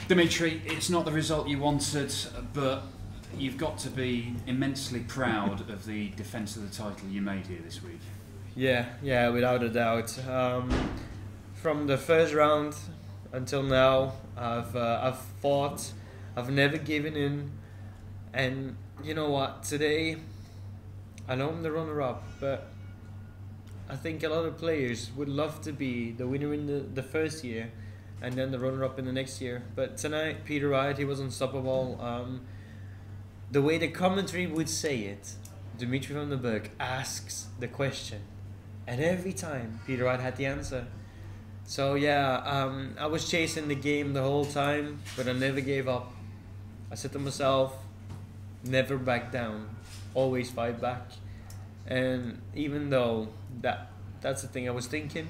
Dimitri, it's not the result you wanted, but you've got to be immensely proud of the defence of the title you made here this week. Yeah, without a doubt. From the first round until now, I've fought. I've never given in, and you know what? Today, I know I'm the runner-up, but I think a lot of players would love to be the winner in the first year, and then the runner-up in the next year. But tonight, Peter Wright, he was unstoppable. The way the commentary would say it, Dimitri from the Bergh asks the question, and every time Peter Wright had the answer. So yeah, I was chasing the game the whole time, but I never gave up. I said to myself, never back down, always fight back. And even though that's the thing I was thinking,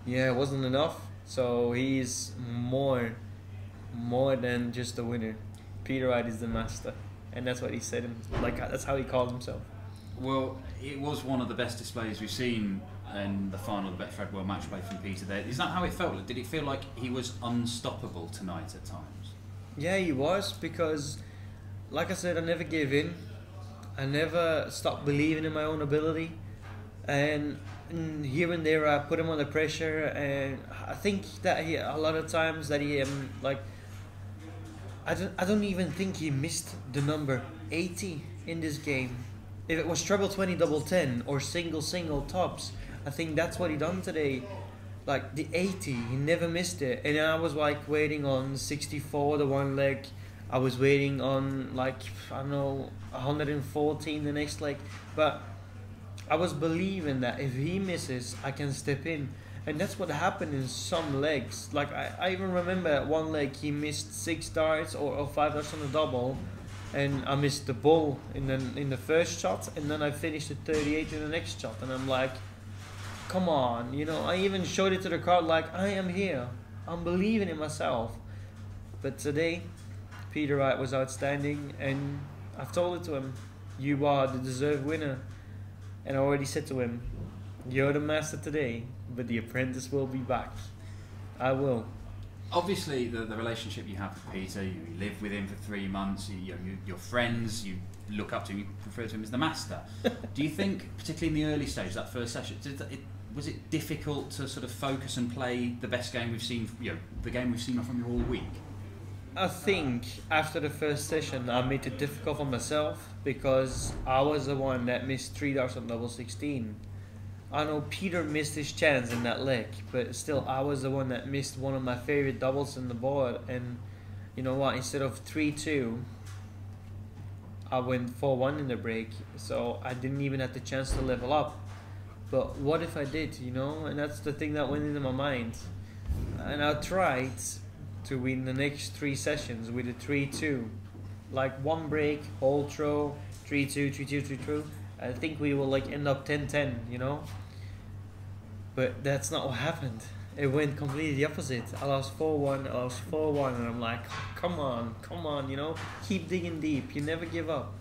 yeah, it wasn't enough. So he's more than just a winner. Peter Wright is the master, and that's what he said. Like, that's how he called himself. Well, it was one of the best displays we've seen in the final of the Betfred World Matchplay from Peter there. Is that how it felt? Did it feel like he was unstoppable tonight at times? Yeah, he was, because, like I said, I never gave in. I never stopped believing in my own ability. And here and there I put him under pressure, and I think that a lot of times that he I don't even think he missed the number 80 in this game. If it was treble 20 double 10 or single tops, I think that's what he done today. Like the 80, he never missed it. And I was like waiting on 64 the one leg. I was waiting on like, I don't know, 114 the next leg. But I was believing that if he misses, I can step in. And that's what happened in some legs. Like I even remember at one leg he missed 6 darts or 5 darts on the double, and I missed the ball in the first shot, and then I finished at 38 in the next shot, and I'm like, come on, you know. I even showed it to the crowd like, I am here, I'm believing in myself. But today, Peter Wright was outstanding, and I've told it to him, you are the deserved winner. And I already said to him, you're the master today, but the apprentice will be back. I will. Obviously, the relationship you have with Peter, you live with him for 3 months, you're friends, you look up to him, you refer to him as the master. Do you think, particularly in the early stage, that first session, was it difficult to sort of focus and play the best game we've seen, the game we've seen from you all week? I think after the first session I made it difficult for myself, because I was the one that missed 3 darts on double 16. I know Peter missed his chance in that leg, but still I was the one that missed one of my favorite doubles in the board. And you know what, instead of 3-2 I went 4-1 in the break, so I didn't even have the chance to level up. But what if I did, you know? And that's the thing that went into my mind. And I tried to win the next 3 sessions with a 3-2, like one break, whole throw, 3-2, 3-2, 3-2. I think we will like end up 10-10, you know. But that's not what happened. It went completely the opposite. I lost 4-1, I lost 4-1, and I'm like, come on, you know, keep digging deep, you never give up.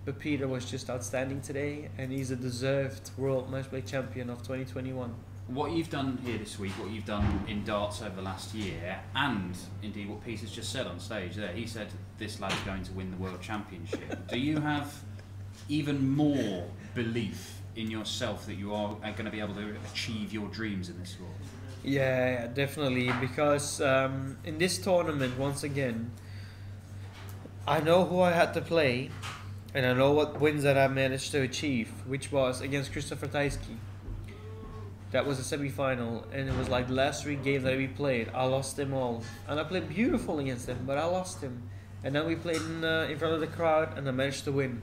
But Peter was just outstanding today, and he's a deserved World Matchplay champion of 2021. What you've done here this week, what you've done in darts over the last year, and indeed what Peter's just said on stage there, he said this lad's going to win the World Championship. Do you have even more belief in yourself that you are going to be able to achieve your dreams in this sport? Yeah, definitely, because in this tournament, once again, I know who I had to play, and I know what wins that I managed to achieve, which was against Christopher Tysky. That was a semi-final, and it was like the last 3 games that we played, I lost them all. And I played beautiful against them, but I lost them. And then we played in front of the crowd, and I managed to win.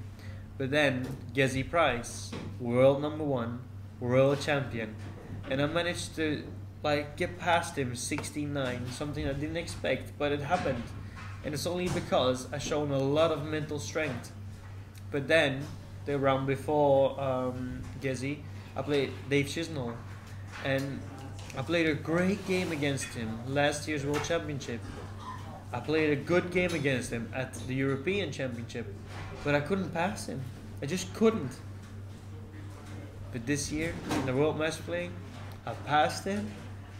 But then, Gezi Price, world number 1, world champion. And I managed to like get past him 16-9, something I didn't expect, but it happened. And it's only because I shown a lot of mental strength. But then, the round before Gezi, I played Dave Chisnall. And I played a great game against him last year's World Championship. I played a good game against him at the European Championship, but I couldn't pass him. I just couldn't. But this year, in the World Matchplay, I passed him,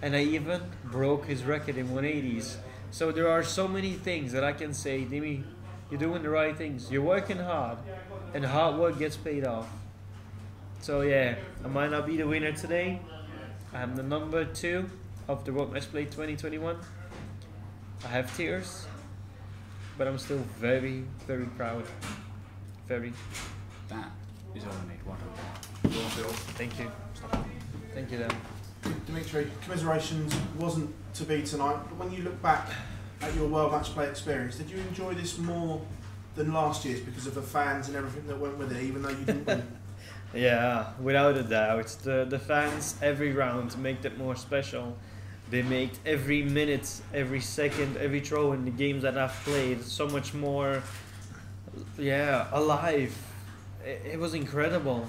and I even broke his record in 180s. So there are so many things that I can say, Dimi, you're doing the right things. You're working hard, and hard work gets paid off. So yeah, I might not be the winner today. I'm the number 2 of the World Matchplay 2021. I have tears, but I'm still very, very proud. Very. That is all I need. Wonderful. Thank you. Thank you, Dan. Dimitri, commiserations wasn't to be tonight, but when you look back at your World Matchplay experience, did you enjoy this more than last year's because of the fans and everything that went with it, even though you didn't win? Yeah, without a doubt. The fans every round make it more special. They make every minute, every second, every throw in the games that I've played so much more, alive. It was incredible.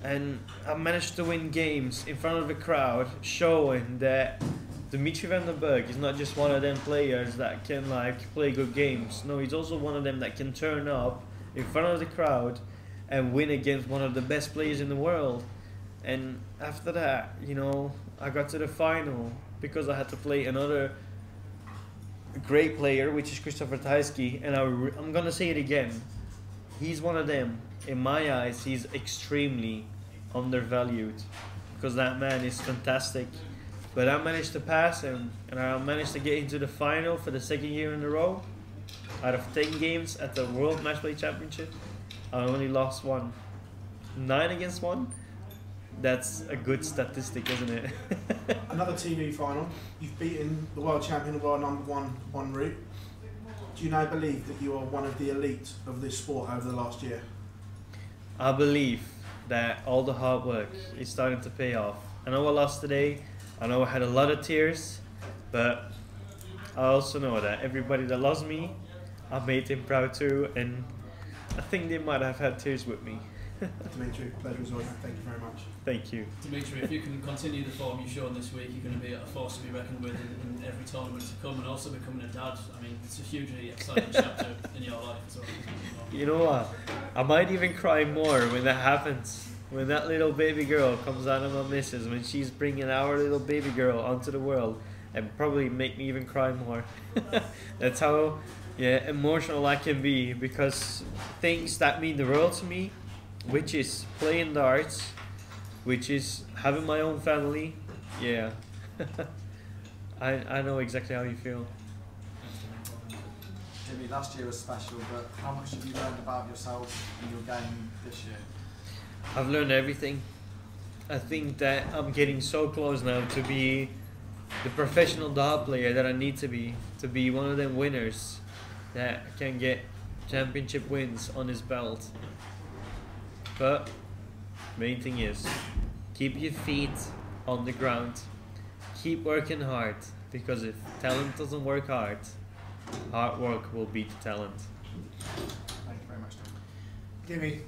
And I managed to win games in front of the crowd, showing that Dimitri van der Bergh is not just one of them players that can play good games. No, he's also one of them that can turn up in front of the crowd and win against one of the best players in the world. And after that, I got to the final because I had to play another great player, which is Christopher Tysky, and I'm gonna say it again. He's one of them. In my eyes, he's extremely undervalued because that man is fantastic. But I managed to pass him, and I managed to get into the final for the 2nd year in a row. Out of 10 games at the World Matchplay Championship, I only lost 1. 9 against 1. That's a good statistic, isn't it? Another TV final. You've beaten the world champion of our number 1 en route. Do you now believe that you are one of the elite of this sport over the last year? I believe that all the hard work is starting to pay off. I know I lost today. I know I had a lot of tears, but I also know that everybody that loves me, I made them proud too, and I think they might have had tears with me. Dimitri, pleasure as always. Thank you very much. Thank you. Dimitri, if you can continue the form you've shown this week, you're going to be a force to be reckoned with in every tournament to come, and also becoming a dad. I mean, it's a hugely exciting chapter in your life. So, you know what? I might even cry more when that happens. When that little baby girl comes out of my missus, when she's bringing our little baby girl onto the world, and probably make me even cry more. That's how emotional I can be, because things that mean the world to me, which is playing darts, which is having my own family, I know exactly how you feel. Jimmy, last year was special, but how much have you learned about yourself and your game this year? I've learned everything. I think that I'm getting so close now to be the professional dart player that I need to be one of them winners that can get championship wins on his belt. But main thing is, keep your feet on the ground, keep working hard, because if talent doesn't work hard work will beat talent. Thank you very much, Tom. Dimmy,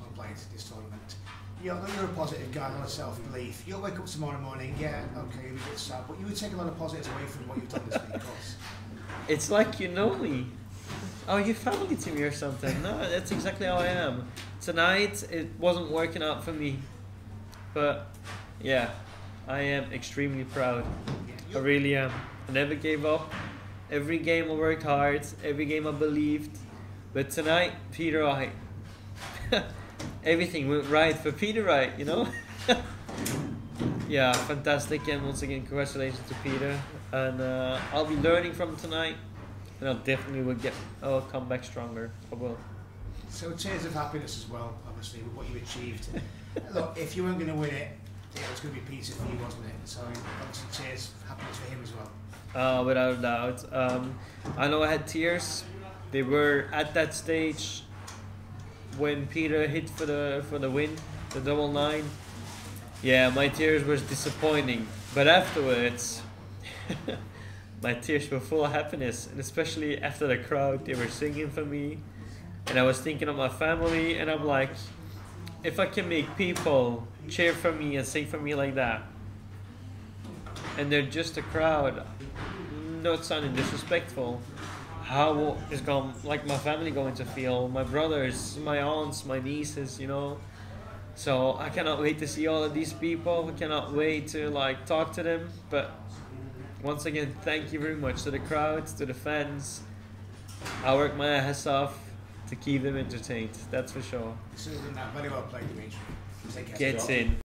well played this tournament. You're a positive guy, a lot of self-belief. You'll wake up tomorrow morning, okay, you'll be a bit sad, but you would take a lot of positives away from what you've done this week, of course. It's like you know me. Oh, you're family to me or something. No, that's exactly how I am. Tonight, it wasn't working out for me. But, yeah, I am extremely proud. I really am. I never gave up. Every game I worked hard. Every game I believed. But tonight, Peter Wright. Everything went right for Peter Wright, you know? Yeah, fantastic. And once again, congratulations to Peter. And I'll be learning from tonight. And I'll come back stronger. I will. So tears of happiness as well, obviously, with what you achieved. Look, if you weren't going to win it, it was going to be Peter for you, wasn't it? So obviously tears of happiness for him as well. Without a doubt. I know I had tears. They were at that stage when Peter hit for the win, the double 9. Yeah, my tears was disappointing. But afterwards, my tears were full of happiness, and especially after the crowd, they were singing for me, and I was thinking of my family, and I'm like, if I can make people cheer for me and sing for me like that, and they're just a crowd, not sounding disrespectful, how is my family going to feel? My brothers, my aunts, my nieces, you know. So I cannot wait to see all of these people. I cannot wait to talk to them. But once again, thank you very much to the crowds, to the fans. I work my ass off to keep them entertained. That's for sure. Susan, that very well played, Dimitri. Take care. Gets in.